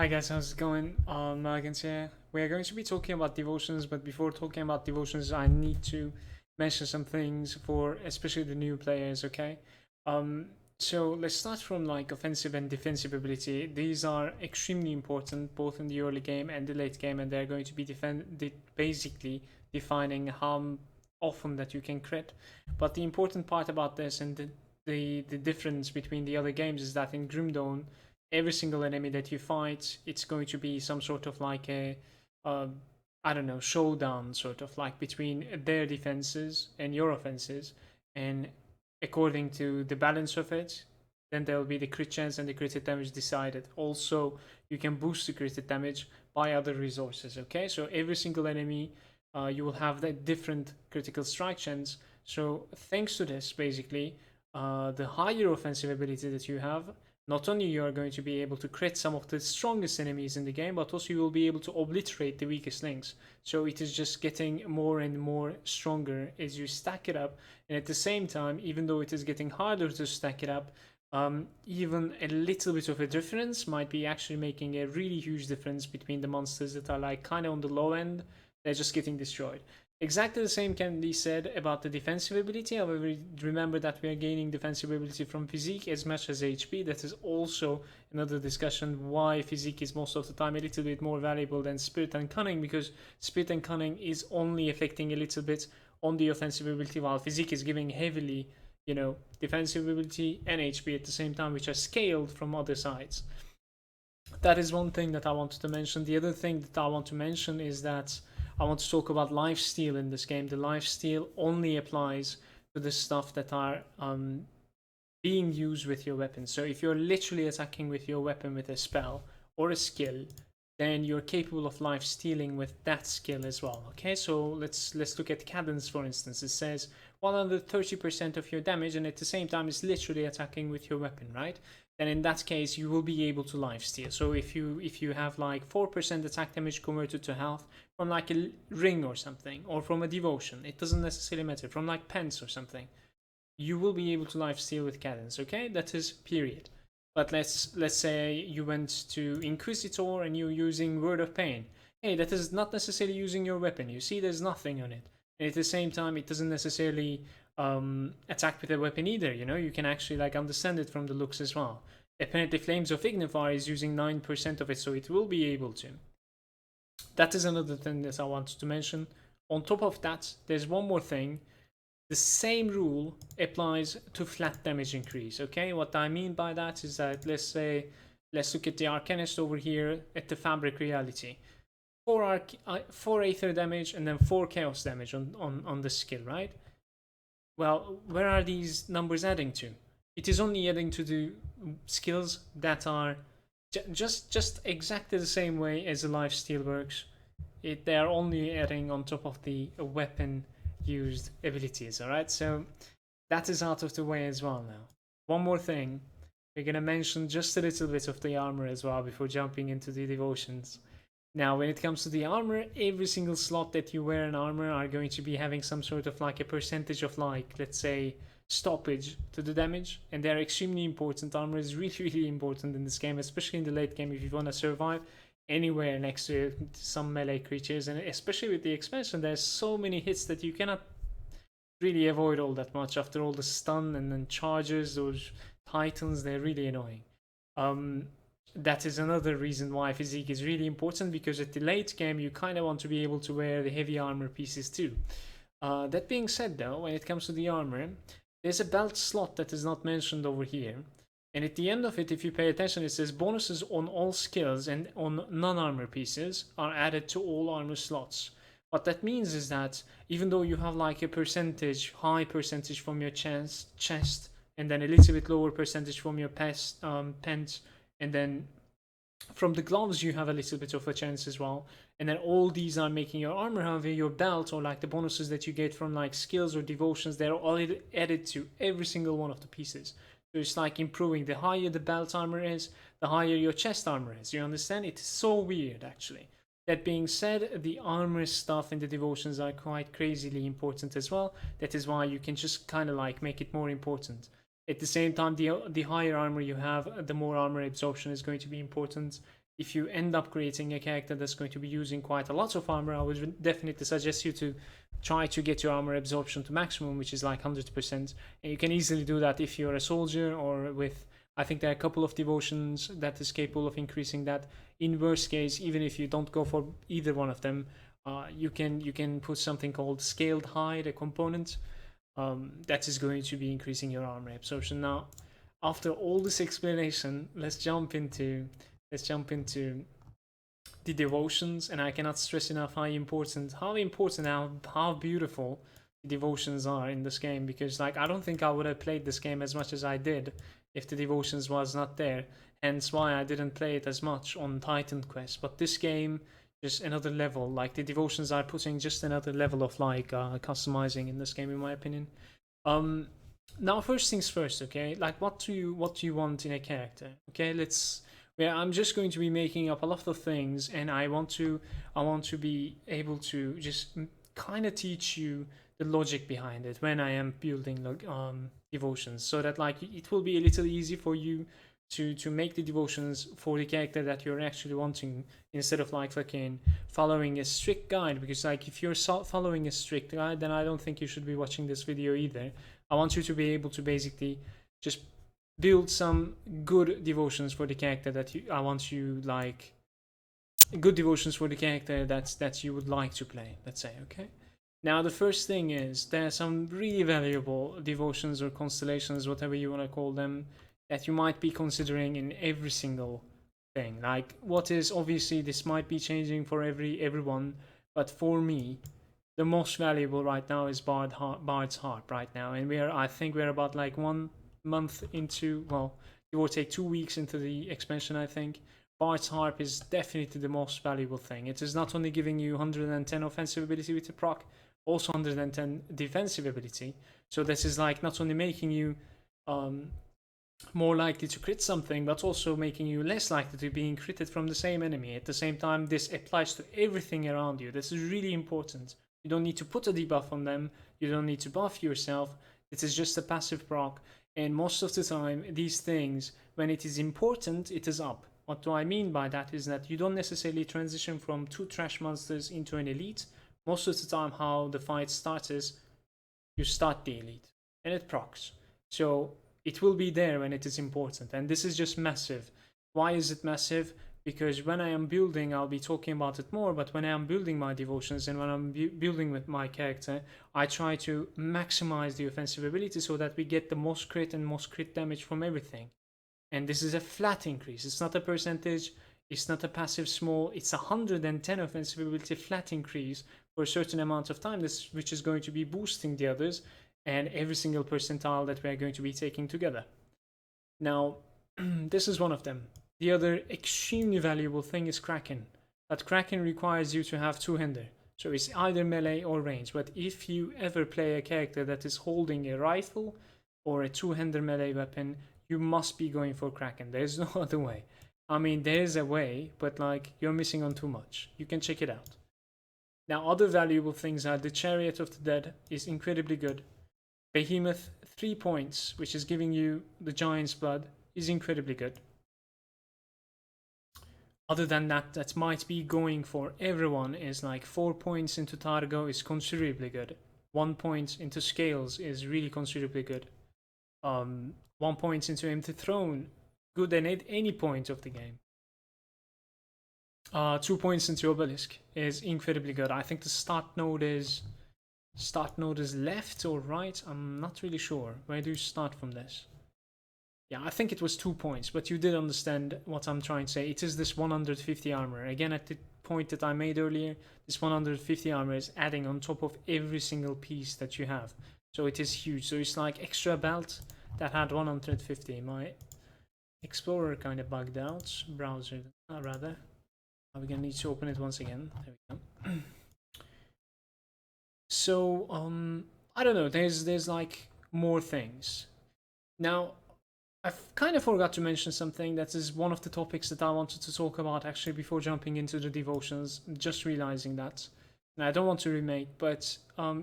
Hi guys, how's it going? Malagant here. We are going to be talking about devotions, but before talking about devotions, I need to mention some things for especially the new players, okay? Um, so let's start from like offensive and defensive ability. These are extremely important both in the early game and the late game, and they're going to be basically defining how often that you can crit. But the important part about this and the difference between the other games is that in Grim Dawn, every single enemy that you fight, it's going to be some sort of like a, uh, I don't know, showdown sort of like between their defenses and your offenses. And according to the balance of it, then there will be the crit chance and the crit damage decided. Also, you can boost the crit damage by other resources, okay? So every single enemy, you will have the different critical strike chance. So thanks to this, basically, the higher offensive ability that you have, not only you are going to be able to crit some of the strongest enemies in the game, but also you will be able to obliterate the weakest links. So it is just getting more and more stronger as you stack it up. And at the same time, even though it is getting harder to stack it up, even a little bit of a difference might be actually making a really huge difference between the monsters that are like kind of on the low end. They're just getting destroyed. Exactly the same can be said about the defensive ability. However, remember that we are gaining defensive ability from physique as much as HP. That is also another discussion why physique is most of the time a little bit more valuable than spirit and cunning, because spirit and cunning is only affecting a little bit on the offensive ability, while physique is giving heavily, defensive ability and HP at the same time, which are scaled from other sides. That is one thing that I wanted to mention. The other thing that I want to mention is that I want to talk about lifesteal in this game. The lifesteal only applies to the stuff that are being used with your weapon. So if you're literally attacking with your weapon with a spell or a skill, then you're capable of life stealing with that skill as well. Okay, so let's look at cadence for instance. It says 130% of your damage, and at the same time it's literally attacking with your weapon, right? Then in that case you will be able to life steal. So if you have like 4% attack damage converted to health from like a ring or something, or from a devotion, it doesn't necessarily matter, from like pence or something, you will be able to life steal with cadence. Okay, that is period. But let's say you went to Inquisitor and you're using Word of Pain. Hey, that is not necessarily using your weapon. You see, there's nothing on it. And at the same time, it doesn't necessarily attack with a weapon either. You know, you can actually like understand it from the looks as well. Apparently, Flames of Ignifar is using 9% of it, so it will be able to. That is another thing that I wanted to mention. On top of that, there's one more thing. The same rule applies to flat damage increase. Okay, what I mean by that is that let's look at the Arcanist over here at the Fabric Reality. 4 Aether damage and then 4 Chaos damage on the skill, right? Well, where are these numbers adding to? It is only adding to the skills that are just exactly the same way as the lifesteal works. They are only adding on top of the weapon used abilities. All right, so that is out of the way as well now. One more thing, we're gonna mention just a little bit of the armor as well before jumping into the devotions. Now, when it comes to the armor, every single slot that you wear in armor are going to be having some sort of like a percentage of like, let's say, stoppage to the damage, and they're extremely important. Armor is really, really important in this game, especially in the late game if you want to survive anywhere next to some melee creatures, and especially with the expansion, there's so many hits that you cannot really avoid all that much after all the stun and then charges. Those titans, they're really annoying. Um, that is another reason why physique is really important, because at the late game you kind of want to be able to wear the heavy armor pieces too. That being said though, when it comes to the armor, there's a belt slot that is not mentioned over here. And at the end of it, if you pay attention, it says bonuses on all skills and on non-armor pieces are added to all armor slots. What that means is that even though you have like a percentage, high percentage from your chest, and then a little bit lower percentage from your pants, and then from the gloves you have a little bit of a chance as well, and then all these are making your armor. However, your belt or like the bonuses that you get from like skills or devotions, they're all added to every single one of the pieces. So it's like improving. The higher the belt armor is, the higher your chest armor is. You understand? It's so weird actually. That being said, the armor stuff in the devotions are quite crazily important as well. That is why you can just kind of like make it more important. At the same time, the higher armor you have, the more armor absorption is going to be important. if you end up creating a character that's going to be using quite a lot of armor, I would definitely suggest you to try to get your armor absorption to maximum, which is like 100%. And you can easily do that if you're a soldier or with, I think there are a couple of devotions that is capable of increasing that. In worst case, even if you don't go for either one of them, you can put something called scaled hide, a component that is going to be increasing your armor absorption. Now, after all this explanation, let's jump into the devotions, and I cannot stress enough how important how beautiful the devotions are in this game, because like I don't think I would have played this game as much as I did if the devotions was not there, hence why I didn't play it as much on Titan Quest. But this game, just another level, like the devotions are putting just another level of like customizing in this game, in my opinion. Now first things first, okay, like what do you want in a character? Okay, I'm just going to be making up a lot of things, and I want to be able to just kind of teach you the logic behind it when I am building devotions, so that like it will be a little easy for you to make the devotions for the character that you're actually wanting, instead of like fucking following a strict guide. Because like if you're following a strict guide, then I don't think you should be watching this video either. I want you to be able to basically just build some good devotions for the character that I want you like good devotions for the character that you would like to play, let's say. Okay, now the first thing is there are some really valuable devotions or constellations, whatever you want to call them, that you might be considering in every single thing. Like what is, obviously this might be changing for everyone, but for me the most valuable right now is Bard's Harp right now, and I think we're about like 1 month into, well, it will take 2 weeks into the expansion. I think Bard's Harp is definitely the most valuable thing. It is not only giving you 110 offensive ability with the proc, also 110 defensive ability. So this is like not only making you more likely to crit something, but also making you less likely to be critted from the same enemy. At the same time, this applies to everything around you. This is really important. You don't need to put a debuff on them. You don't need to buff yourself. This is just a passive proc. And most of the time, these things, when it is important, it is up. What do I mean by that is that you don't necessarily transition from 2 trash monsters into an elite. Most of the time, how the fight starts is you start the elite and it procs. So it will be there when it is important. And this is just massive. Why is it massive? Because when I am building, I'll be talking about it more, but when I am building my devotions and when I'm building with my character, I try to maximize the offensive ability so that we get the most crit and most crit damage from everything. And this is a flat increase. It's not a percentage. It's not a passive small. It's 110 offensive ability flat increase for a certain amount of time, which is going to be boosting the others and every single percentile that we are going to be taking together. Now, this is one of them. The other extremely valuable thing is Kraken. But Kraken requires you to have 2-hander. So it's either melee or range. But if you ever play a character that is holding a rifle or a 2-hander melee weapon, you must be going for Kraken. There's no other way. I mean, there's a way, but like you're missing on too much. You can check it out. Now, other valuable things are the Chariot of the Dead is incredibly good. Behemoth 3 points, which is giving you the Giant's Blood, is incredibly good. Other than that, that might be going for everyone is like 4 points into Targo is considerably good. 1 point into Scales is really considerably good. 1 point into Empty Throne, good at any point of the game. 2 points into Obelisk is incredibly good. I think the start node is left or right. I'm not really sure. Where do you start from this? Yeah, I think it was 2 points, but you did understand what I'm trying to say. It is this 150 armor. Again, at the point that I made earlier, this 150 armor is adding on top of every single piece that you have. So it is huge. So it's like extra belt that had 150. My Explorer kind of bugged out. Browser, rather. We're gonna need to open it once again. There we go. So, I don't know. There's like more things. Now, I kind of forgot to mention something that is one of the topics that I wanted to talk about actually before jumping into the devotions, just realizing that. And I don't want to remake, but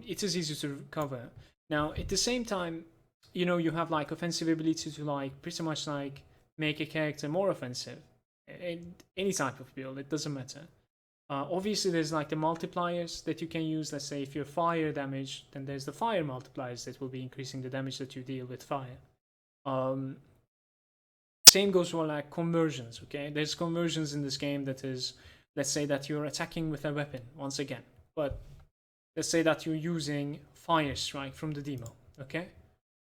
it is easy to cover. Now, at the same time, you know, you have like offensive ability to like pretty much like make a character more offensive. any type of build, it doesn't matter. Obviously, there's like the multipliers that you can use. Let's say if you're fire damage, then there's the fire multipliers that will be increasing the damage that you deal with fire. Same goes for like conversions, okay? There's conversions in this game that is, let's say that you're attacking with a weapon once again, but let's say that you're using Fire Strike from the demo, okay?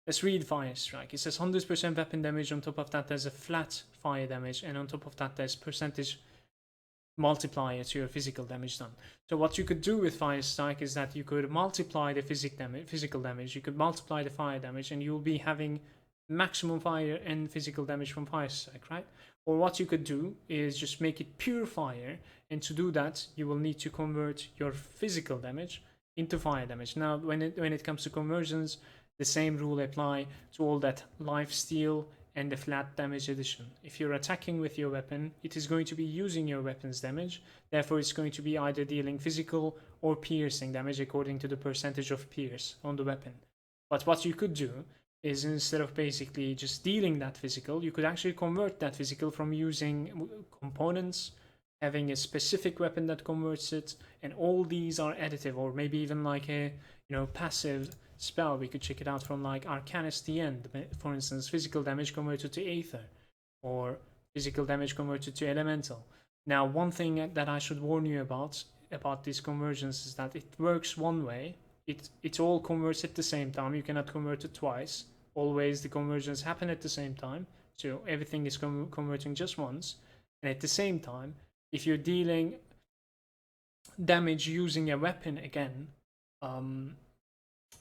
Let's read Fire Strike. It says 100% weapon damage, on top of that there's a flat fire damage, and on top of that there's percentage multiplier to your physical damage done. So what you could do with Fire Strike is that you could multiply the physical damage, you could multiply the fire damage, and you'll be having maximum fire and physical damage from Fire Strike, right? Or what you could do is just make it pure fire, and to do that you will need to convert your physical damage into fire damage. Now when it comes to conversions, the same rule apply to all that life steal and the flat damage addition. If you're attacking with your weapon, it is going to be using your weapon's damage, therefore it's going to be either dealing physical or piercing damage according to the percentage of pierce on the weapon. But what you could do is, instead of basically just dealing that physical, you could actually convert that physical from using components, having a specific weapon that converts it, and all these are additive, or maybe even like a passive spell. We could check it out from like Arcanist the End, for instance, physical damage converted to Aether, or physical damage converted to Elemental. Now, one thing that I should warn you about these conversions is that it works one way. It all converts at the same time. You cannot convert it twice. Always the conversions happen at the same time, so everything is converting just once. And at the same time, if you're dealing damage using a weapon again,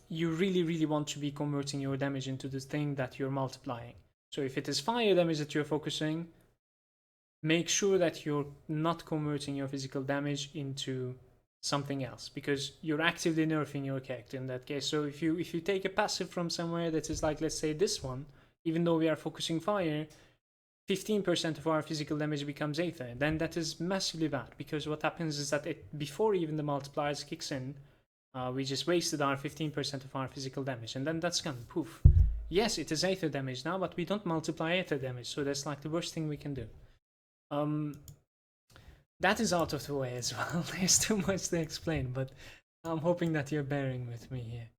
you really want to be converting your damage into the thing that you're multiplying. So if it is fire damage that you're focusing, make sure that you're not converting your physical damage into something else, because you're actively nerfing your character in that case. So if you take a passive from somewhere that is like, let's say this one, even though we are focusing fire, 15% of our physical damage becomes Aether, then that is massively bad, because what happens is that before even the multipliers kicks in, we just wasted our 15% of our physical damage, and then that's gone, poof. Yes, it is Aether damage now, but we don't multiply Aether damage, so that's like the worst thing we can do. That is out of the way as well. There's too much to explain, but I'm hoping that you're bearing with me here.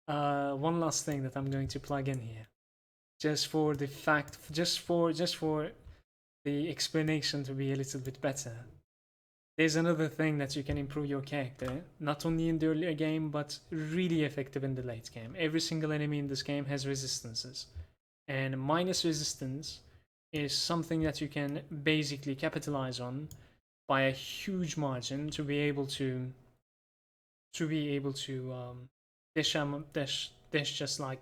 One last thing that I'm going to plug in here, just for the explanation to be a little bit better. There's another thing that you can improve your character, not only in the earlier game, but really effective in the late game. Every single enemy in this game has resistances, and minus resistance is something that you can basically capitalize on by a huge margin to be able to dish just like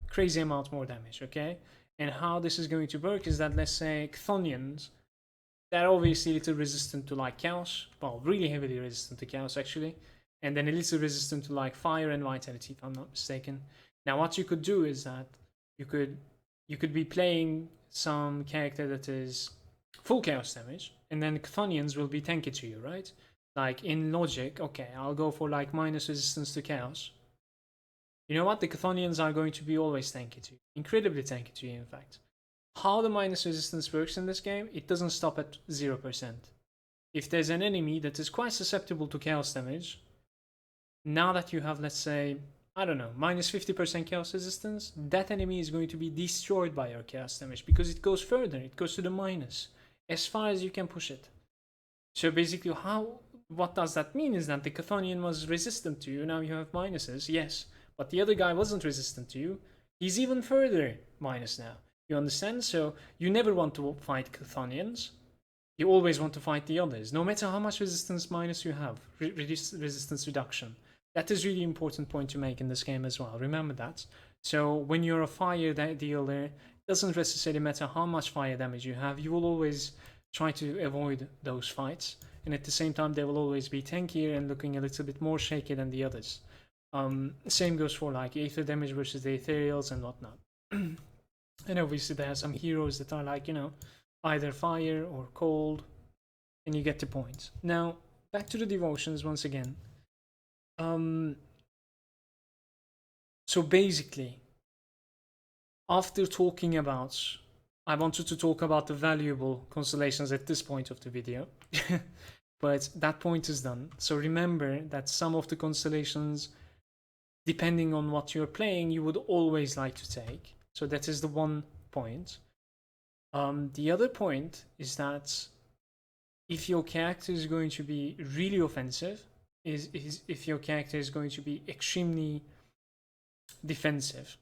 crazy amount more damage, okay? And how this is going to work is that, let's say Chthonians, they're obviously a little resistant to like chaos, well, really heavily resistant to chaos actually, and then a little resistant to like fire and vitality, if I'm not mistaken. Now what you could do is that you could be playing some character that is full chaos damage, and then Chthonians will be tanky to you, right? Like in logic, okay, I'll go for like minus resistance to chaos. You know what? The Chthonians are going to be always tanky to you, incredibly tanky to you, in fact. How the minus resistance works in this game, it doesn't stop at 0%. If there's an enemy that is quite susceptible to chaos damage, now that you have, let's say, I don't know, minus 50% chaos resistance, that enemy is going to be destroyed by your chaos damage, because it goes further, it goes to the minus, as far as you can push it. So basically, what does that mean is that the Chthonian was resistant to you, now you have minuses, yes, but the other guy wasn't resistant to you, he's even further minus now. You understand? So you never want to fight Chthonians. You always want to fight the others, no matter how much resistance minus you have. Resistance reduction. That is really important point to make in this game as well. Remember that. So when you're a fire dealer, it doesn't necessarily matter how much fire damage you have. You will always try to avoid those fights. And at the same time, they will always be tankier and looking a little bit more shaky than the others. Same goes for like Aether damage versus the Ethereals and whatnot. And obviously there are some heroes that are like, either fire or cold, and you get the point. Now, back to the devotions once again. So basically, after talking about I wanted to talk about the valuable constellations at this point of the video. But that point is done. So remember that some of the constellations, depending on what you're playing, you would always like to take. So that is the one point. The other point is that if your character is going to be really offensive, is if your character is going to be extremely defensive.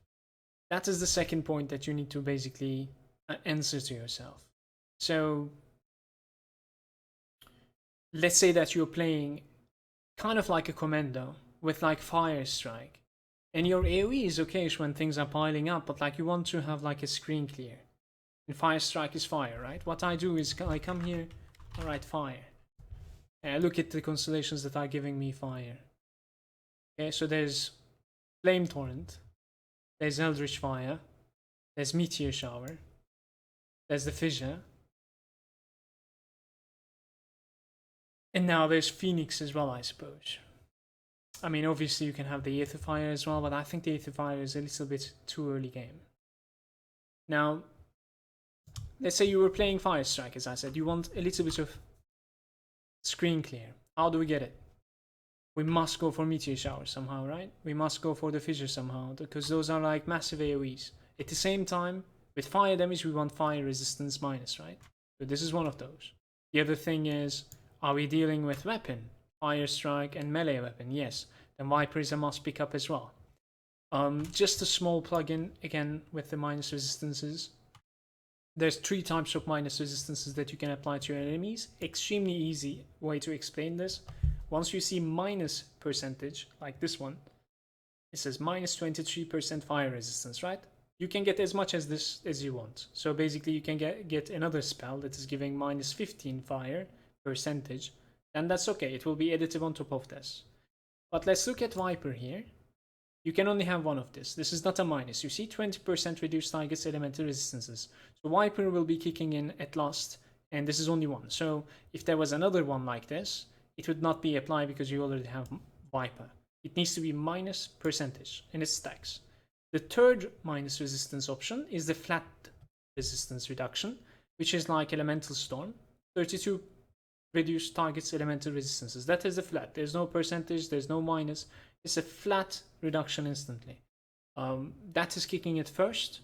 That is the second point that you need to basically answer to yourself. So let's say that you're playing kind of like a commando with like fire strike, and your AoE is okay when things are piling up, but like you want to have like a screen clear. And fire strike is fire, right? What I do is I come here, all right, fire. And I look at the constellations that are giving me fire. Okay, so there's Flame Torrent, there's Eldritch Fire, there's Meteor Shower, there's the Fissure, and now there's Phoenix as well, I suppose. I mean, obviously you can have the Aether Fire as well, but I think the Aether Fire is a little bit too early game. Now, let's say you were playing Fire Strike, as I said. You want a little bit of screen clear. How do we get it? We must go for Meteor Shower somehow, right? We must go for the Fissure somehow, because those are like massive AoEs. At the same time, with fire damage, we want fire resistance minus, right? So this is one of those. The other thing is, are we dealing with weapon? Fire strike and melee weapon, yes. Then Viper is a must pick up as well. Just a small plugin, again, with the minus resistances. There's 3 types of minus resistances that you can apply to your enemies. Extremely easy way to explain this. Once you see minus percentage, like this one, it says minus 23% fire resistance, right? You can get as much as this as you want. So basically you can get another spell that is giving minus 15 fire percentage, and that's okay. It will be additive on top of this. But let's look at Viper here. You can only have one of this. This is not a minus. You see 20% reduced target's elemental resistances. So Viper will be kicking in at last, and this is only one. So if there was another one like this, it would not be applied because you already have Viper. It needs to be minus percentage, and it stacks. The third minus resistance option is the flat resistance reduction, which is like Elemental Storm. 32 reduced target's elemental resistances. That is the flat. There's no percentage, there's no minus. It's a flat reduction instantly. That is kicking it first.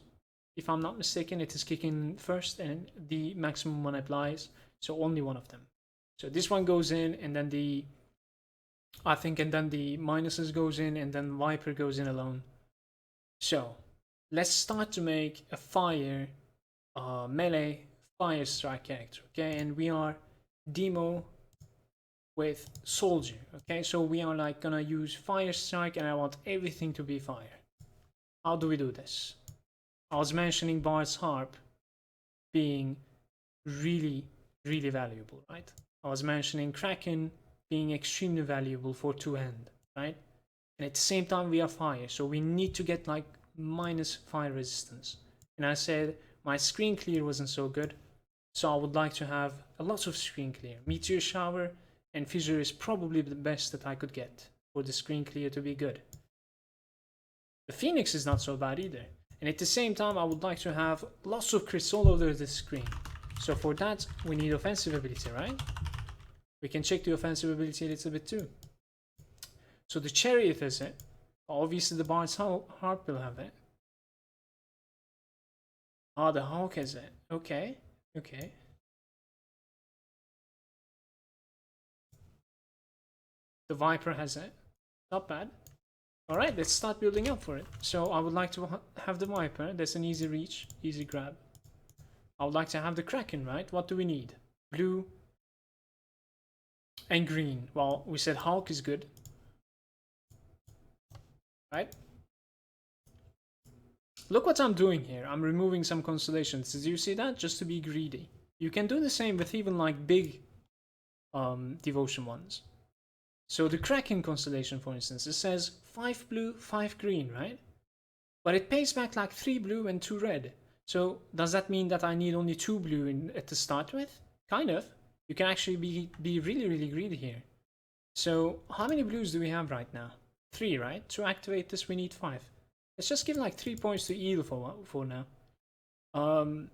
If I'm not mistaken, it is kicking first and the maximum one applies. So only one of them. So this one goes in, and then the minuses goes in, and then Viper goes in alone. So let's start to make a fire melee fire strike character. Okay, and we are demo with soldier. Okay, so we are like gonna use fire strike, and I want everything to be fire. How do we do this? I was mentioning Bard's Harp being really valuable, right? I was mentioning Kraken being extremely valuable for 2-hand, right? And at the same time we are fire, so we need to get like minus fire resistance. And I said my screen clear wasn't so good, so I would like to have a lot of screen clear. Meteor Shower and Fissure is probably the best that I could get for the screen clear to be good. The Phoenix is not so bad either. And at the same time, I would like to have lots of crits all over the screen. So for that, we need offensive ability, right? We can check the offensive ability a little bit too. So the Chariot is it. Obviously the Bard's Harp will have it. Ah, the Hawk has it. Okay, okay. The Viper has it. Not bad. Alright, let's start building up for it. So I would like to have the Viper. That's an easy reach, easy grab. I would like to have the Kraken, right? What do we need? Blue and green. Well, we said Hulk is good. Right? Look what I'm doing here. I'm removing some constellations. Did you see that? Just to be greedy. You can do the same with even like big devotion ones. So the Kraken constellation, for instance, it says 5 blue, 5 green, right? But it pays back like 3 blue and 2 red. So does that mean that I need only 2 blue to start with? Kind of. You can actually be really greedy here. So how many blues do we have right now? 3, right? To activate this we need 5. Let's just give like 3 points to Eel for now. Um,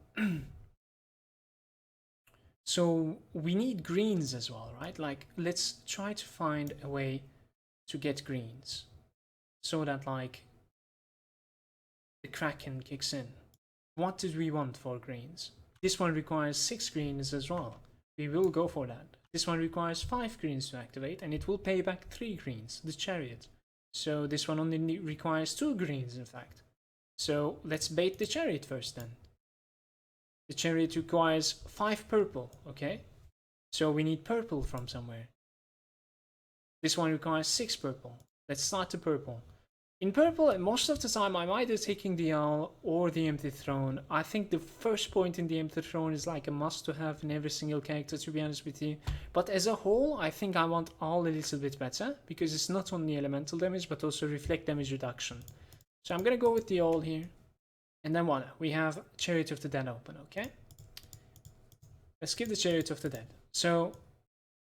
so we need greens as well, right? Like, let's try to find a way to get greens so that, like, the Kraken kicks in. What did we want for greens? This one requires 6 greens as well. We will go for that. This one requires 5 greens to activate, and it will pay back 3 greens, the chariot. So this one only requires 2 greens, in fact. So let's bait the chariot first then. The chariot requires 5 purple, okay? So we need purple from somewhere. This one requires 6 purple. Let's start the purple. In purple, most of the time I'm either taking the owl or the empty throne. I think the first point in the empty throne is like a must to have in every single character, to be honest with you. But as a whole, I think I want owl a little bit better, because it's not only elemental damage but also reflect damage reduction. So I'm gonna go with the owl here. And then what? We have Chariot of the Dead open, okay? Let's give the Chariot of the Dead. So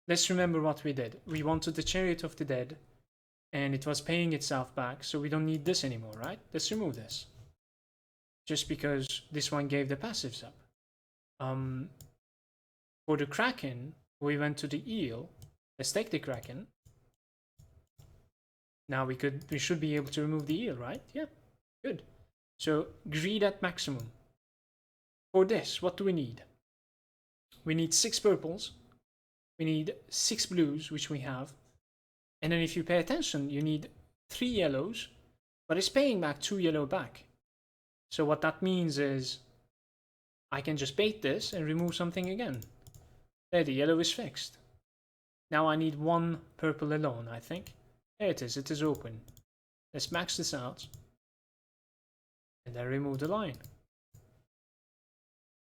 let's remember what we did. We wanted the Chariot of the Dead, and it was paying itself back, so we don't need this anymore, right? Let's remove this. Just because this one gave the passives up. For the Kraken, we went to the eel. Let's take the Kraken. Now we should be able to remove the eel, right? Yeah, good. So greed at maximum. For this, what do we need? We need 6 purples. We need 6 blues, which we have. And then if you pay attention, you need 3 yellows, but it's paying back 2 yellow back. So what that means is I can just bait this and remove something again. There, the yellow is fixed. Now I need 1 purple alone, I think. There it is open. Let's max this out. And then remove the line.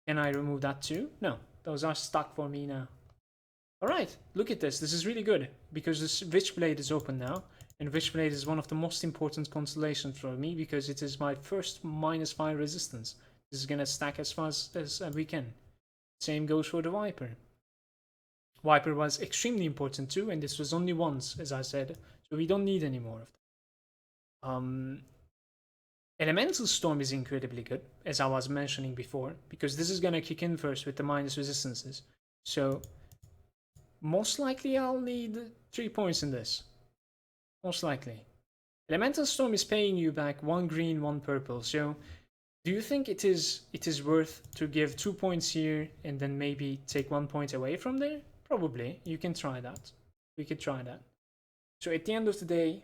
Can I remove that too? No, those are stuck for me now. Alright, look at this. This is really good, because this Witchblade is open now. And Witchblade is one of the most important constellations for me, because it is my first -5 resistance. This is gonna stack as fast as we can. Same goes for the Viper. Viper was extremely important too, and this was only once, as I said, so we don't need any more of them. Elemental Storm is incredibly good, as I was mentioning before, because this is gonna kick in first with the minus resistances. So most likely I'll need 3 points in this. Most likely. Elemental Storm is paying you back 1 green, 1 purple. So do you think it is worth to give 2 points here and then maybe take 1 point away from there? Probably. You can try that. We could try that. So at the end of the day,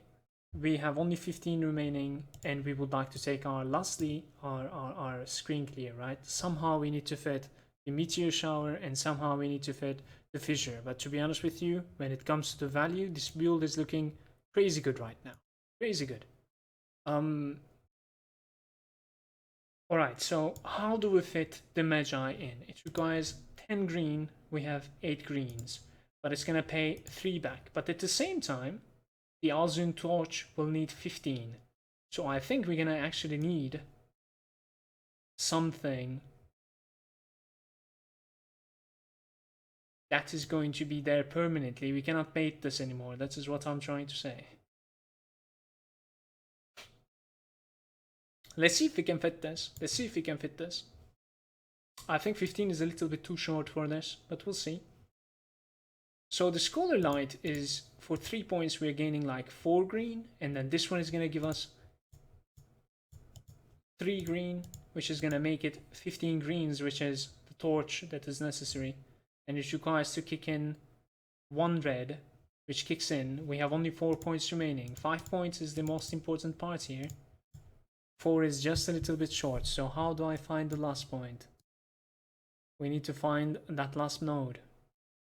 we have only 15 remaining, and we would like to take lastly our screen clear, right? Somehow we need to fit the meteor shower, and somehow we need to fit the fissure. But to be honest with you, when it comes to the value, this build is looking crazy good right now. Crazy good. Alright, so how do we fit the Magi in? It requires 10 green, we have 8 greens, but it's gonna pay 3 back. But at the same time, the Alzun Torch will need 15. So I think we're gonna actually need something that is going to be there permanently. We cannot bait this anymore. That is what I'm trying to say. Let's see if we can fit this. Let's see if we can fit this. I think 15 is a little bit too short for this, but we'll see. So the Scholar Light is, for 3 points, we're gaining like 4 green, and then this one is going to give us 3 green, which is going to make it 15 greens, which is the torch that is necessary. And it requires to kick in 1 red, which kicks in. We have only 4 points remaining. 5 points is the most important part here. 4 is just a little bit short. So how do I find the last point? We need to find that last node.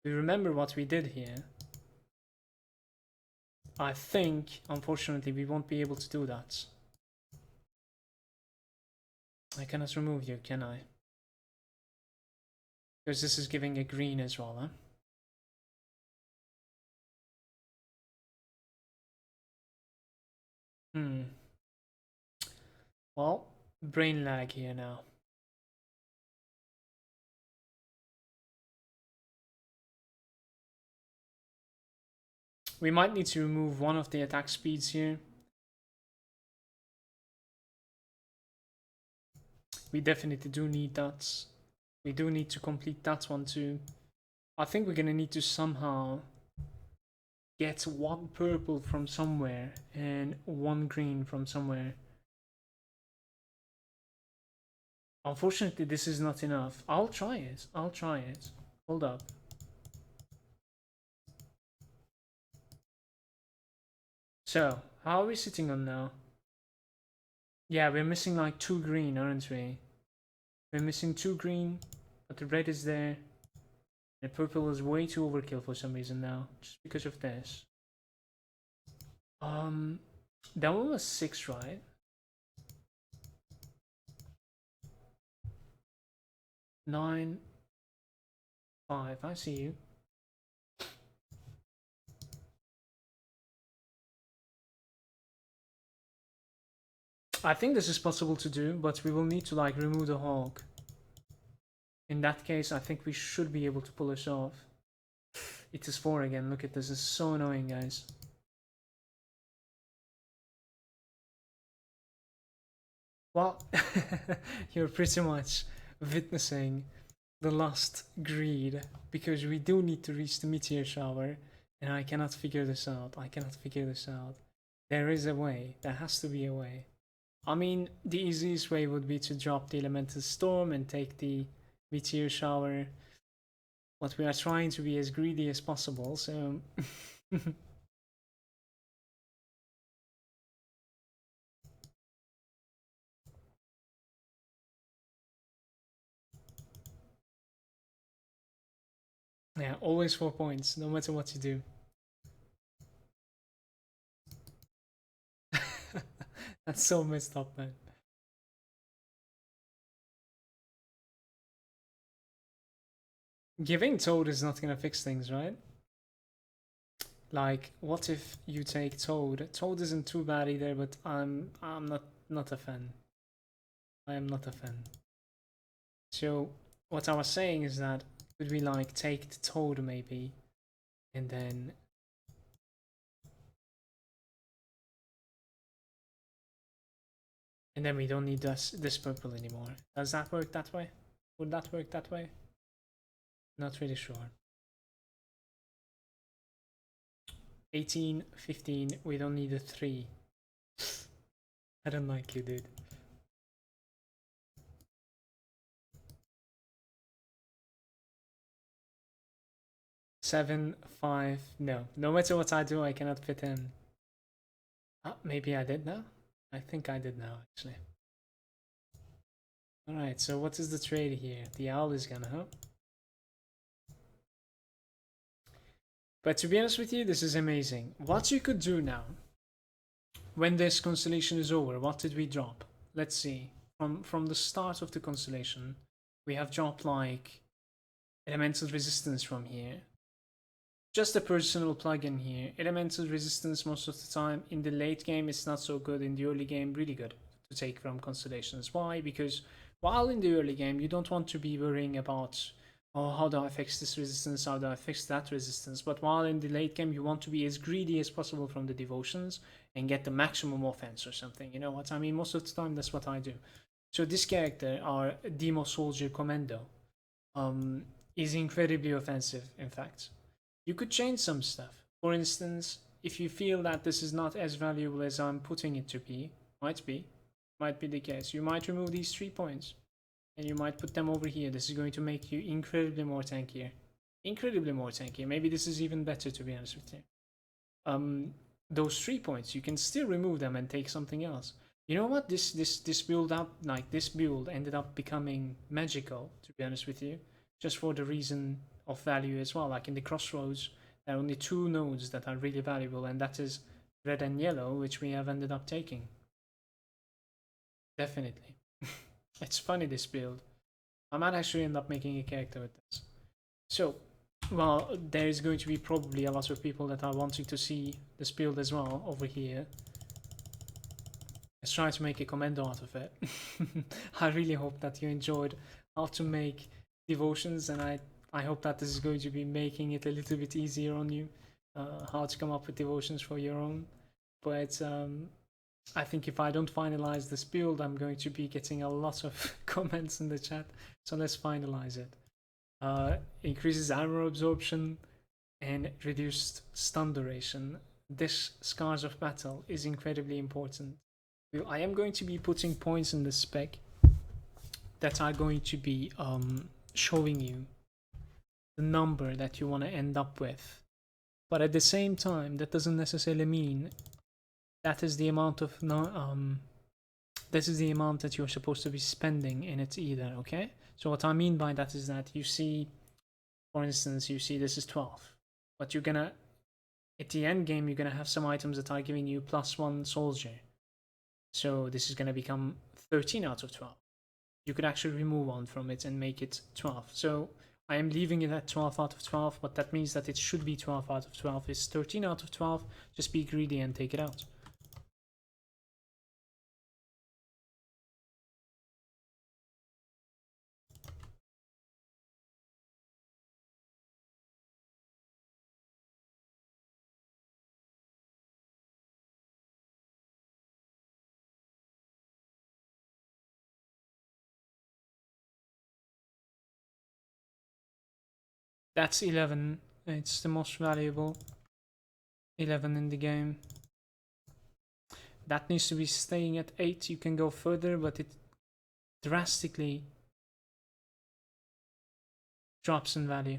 We remember what we did here. I think, unfortunately, we won't be able to do that. I cannot remove you, can I? Because this is giving a green as well, huh? Well, brain lag here now. We might need to remove one of the attack speeds here. we definitely do need that. We do need to complete that one too. I think we're gonna need to somehow get one purple from somewhere and one green from somewhere. Unfortunately, this is not enough. I'll try it. I'll try it. Hold up. So, how are we sitting on now? Yeah, we're missing like 2 green, aren't we? We're missing 2 green, but the red is there. The purple is way too overkill for some reason now, just because of this. That one was 6, right? 9, 5. I see you. I think this is possible to do, but we will need to like remove the hog. In that case, I think we should be able to pull this off. It is 4 again. Look at this. It's so annoying, guys. Well, you're pretty much witnessing the last greed, because we do need to reach the meteor shower, and I cannot figure this out. I cannot figure this out. There is a way. There has to be a way. I mean, the easiest way would be to drop the elemental storm and take the meteor shower, but we are trying to be as greedy as possible, so yeah, always 4 points, no matter what you do. That's so messed up, man. Giving Toad is not gonna fix things, right? Like, what if you take Toad? Toad isn't too bad either, but I'm not a fan. I am not a fan. So what I was saying is that could we like take the Toad maybe, and then we don't need this purple anymore. Does that work that way? Would that work that way? Not really sure. 18, 15, we don't need a 3. I don't like you, dude. Seven, 5, no. No matter what I do, I cannot fit in. Maybe I did now? I think I did now, actually. Alright, so what is the trade here? The owl is gonna, huh? But to be honest with you, this is amazing. What you could do now, when this constellation is over, what did we drop? Let's see. From the start of the constellation, we have dropped like elemental resistance from here. Just a personal plugin here. Elemental resistance most of the time. In the late game, it's not so good. In the early game, really good to take from constellations. Why? Because while in the early game, you don't want to be worrying about, oh, how do I fix this resistance? How do I fix that resistance? But while in the late game, you want to be as greedy as possible from the devotions and get the maximum offense or something. You know what I mean? Most of the time, that's what I do. So this character, our Demo Soldier Commando, is incredibly offensive, in fact. You could change some stuff. For instance, if you feel that this is not as valuable as I'm putting it to be, might be the case. You might remove these 3 points and you might put them over here. This is going to make you incredibly more tankier. Incredibly more tankier. Maybe this is even better, to be honest with you. Those 3 points, you can still remove them and take something else. You know what? This build up, like this build ended up becoming magical, to be honest with you, just for the reason of value as well. Like in the crossroads, there are only 2 nodes that are really valuable, and that is red and yellow, which we have ended up taking. Definitely. It's funny, this build. I might actually end up making a character with this. So, well, there is going to be probably a lot of people that are wanting to see this build as well over here. Let's try to make a commando out of it. I really hope that you enjoyed how to make devotions, and I hope that this is going to be making it a little bit easier on you, how to come up with devotions for your own. But I think if I don't finalize this build, I'm going to be getting a lot of comments in the chat. So let's finalize it. Increases armor absorption and reduced stun duration. This Scars of Battle is incredibly important. I am going to be putting points in the spec that are going to be showing you the number that you want to end up with. But at the same time, that doesn't necessarily mean that is the amount of this is the amount that you're supposed to be spending in it either, okay? So what I mean by that is that you see, for instance, you see this is 12, but you're gonna, at the end game, you're gonna have some items that are giving you +1 soldier. So this is gonna become 13 out of 12. You could actually remove one from it and make it 12. So I am leaving it at 12 out of 12, but that means that it should be 12 out of 12. It's 13 out of 12. Just be greedy and take it out. That's 11. It's the most valuable 11 in the game. That needs to be staying at 8. You can go further, but it drastically drops in value.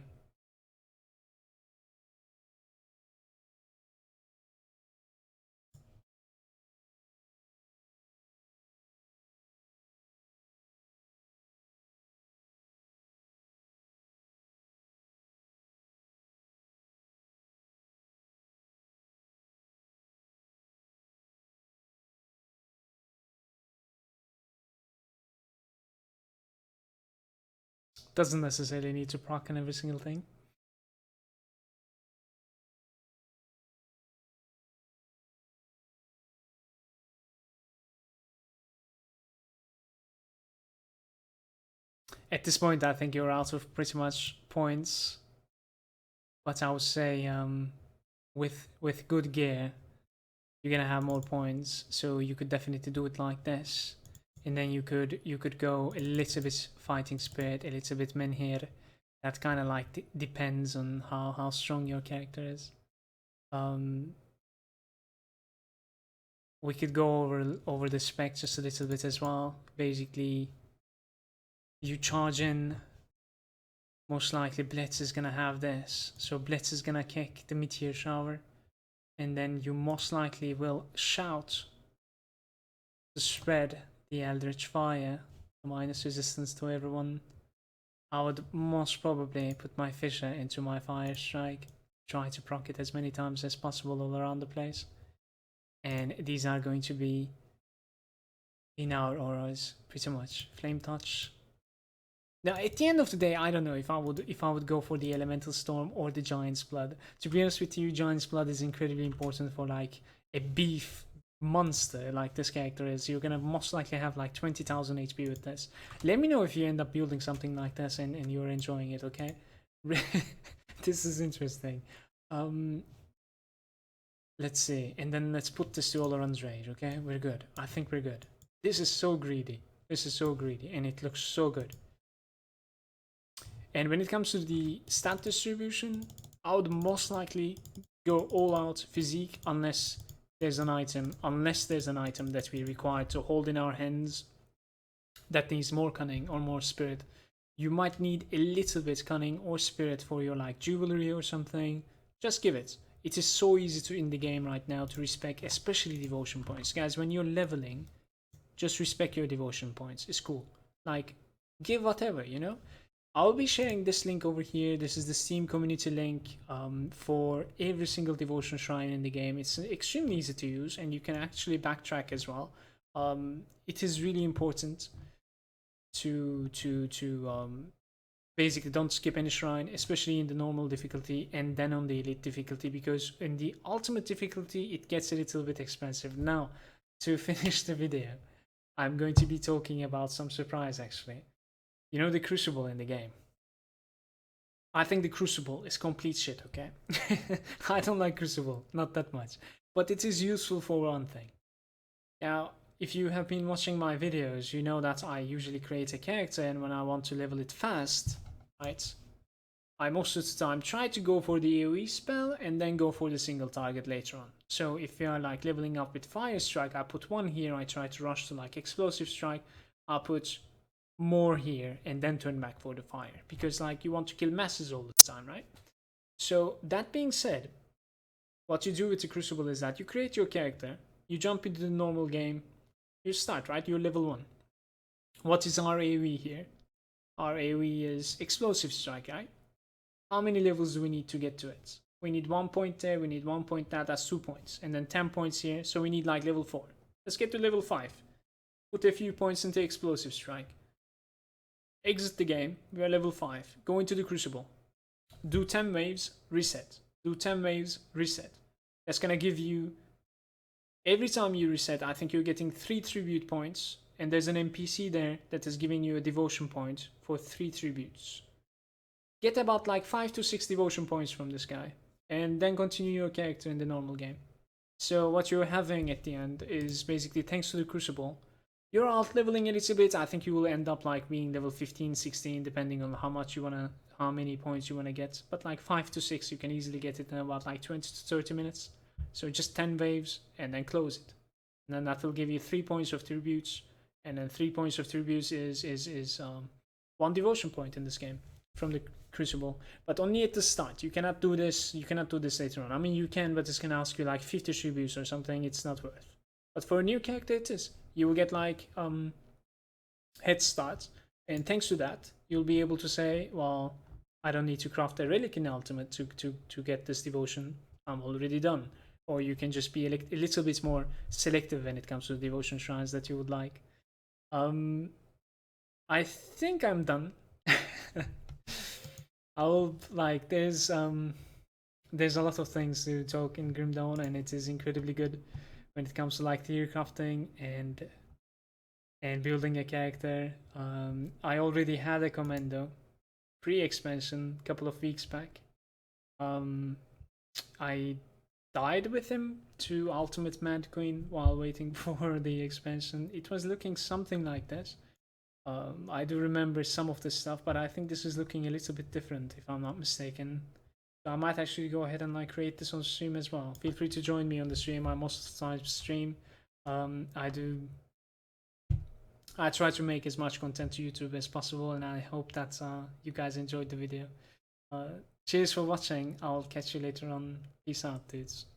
Doesn't necessarily need to proc on every single thing. At this point, I think you're out of pretty much points. But I would say with good gear, you're gonna have more points. So you could definitely do it like this, and then you could go a little bit fighting spirit, a little bit menhir. That kind of like depends on how strong your character is. We could go over the spec just a little bit as well. Basically, you charge in. Most likely Blitz is gonna have this. So Blitz is gonna kick the meteor shower. And then you most likely will shout to spread the Eldritch Fire, minus resistance to everyone. I would most probably put my Fissure into my Fire Strike, try to proc it as many times as possible all around the place. And these are going to be in our auras, pretty much. Flame Touch. Now, at the end of the day, I don't know if I would go for the Elemental Storm or the Giant's Blood. To be honest with you, Giant's Blood is incredibly important for like a beef monster like this character is. You're gonna most likely have like 20,000 HP with this. Let me know if you end up building something like this and you're enjoying it, okay? This is interesting. Let's see, and then let's put this to Olaron's Rage, okay? We're good. I think we're good. This is so greedy. This is so greedy, and it looks so good. And when it comes to the stat distribution, I would most likely go all out physique unless there's an item that we require to hold in our hands that needs more cunning or more spirit. You might need a little bit cunning or spirit for your like jewelry or something. Just give it. It is so easy to in the game right now to respec, especially devotion points. Guys, when you're leveling, just respect your devotion points. It's cool. Like, give whatever, you know? I'll be sharing this link over here. This is the Steam community link for every single devotion shrine in the game. It's extremely easy to use, and you can actually backtrack as well. It is really important to basically don't skip any shrine, especially in the normal difficulty and then on the elite difficulty, because in the ultimate difficulty it gets a little bit expensive. Now, to finish the video, I'm going to be talking about some surprise actually. You know the Crucible in the game? I think the Crucible is complete shit, okay? I don't like Crucible, not that much. But it is useful for one thing. Now, if you have been watching my videos, you know that I usually create a character, and when I want to level it fast, right, I most of the time try to go for the AoE spell and then go for the single target later on. So if you are like leveling up with Fire Strike, I put one here, I try to rush to like Explosive Strike, I'll put more here and then turn back for the fire, because like you want to kill masses all the time, right? So that being said, what you do with the Crucible is that you create your character, you jump into the normal game, you start, right? You're level 1. What is our AoE here? Our AoE is Explosive Strike, right? How many levels do we need to get to it? We need 1 point there, we need 1 point there, that's 2 points. And then 10 points here, so we need like level 4. Let's get to level 5. Put a few points into Explosive Strike. Exit the game, we are level 5. Go into the Crucible. Do 10 waves, reset. Do 10 waves, reset. That's gonna give you, every time you reset, I think you're getting 3 tribute points, and there's an NPC there that is giving you a devotion point for 3 tributes. Get about like 5 to 6 devotion points from this guy, and then continue your character in the normal game. So what you're having at the end is basically, thanks to the Crucible, you're out leveling a little bit. I think you will end up like being level 15, 16, depending on how much you wanna, how many points you wanna get. But like 5 to 6, you can easily get it in about like 20 to 30 minutes. So just 10 waves and then close it. And then that will give you 3 points of tributes, and then 3 points of tributes is 1 devotion point in this game from the Crucible, but only at the start. You cannot do this. You cannot do this later on. I mean, you can, but it's gonna ask you like 50 tributes or something. It's not worth. But for a new character, it is. You will get like head start, and thanks to that, you'll be able to say, well, I don't need to craft a relic in Ultimate to get this devotion. I'm already done. Or you can just be a little bit more selective when it comes to devotion shrines that you would like. I think I'm done. I'll like there's a lot of things to talk in Grim Dawn, and it is incredibly good when it comes to like theory crafting and building a character. I already had a Commando pre-expansion a couple of weeks back. I died with him to Ultimate Mad Queen while waiting for the expansion. It was looking something like this. I do remember some of this stuff, but I think this is looking a little bit different, if I'm not mistaken. So I might actually go ahead and like create this on stream as well. Feel free to join me on the stream. I most of the time stream. I try to make as much content to YouTube as possible, and I hope that you guys enjoyed the video. Cheers for watching. I'll catch you later on. Peace out, dudes.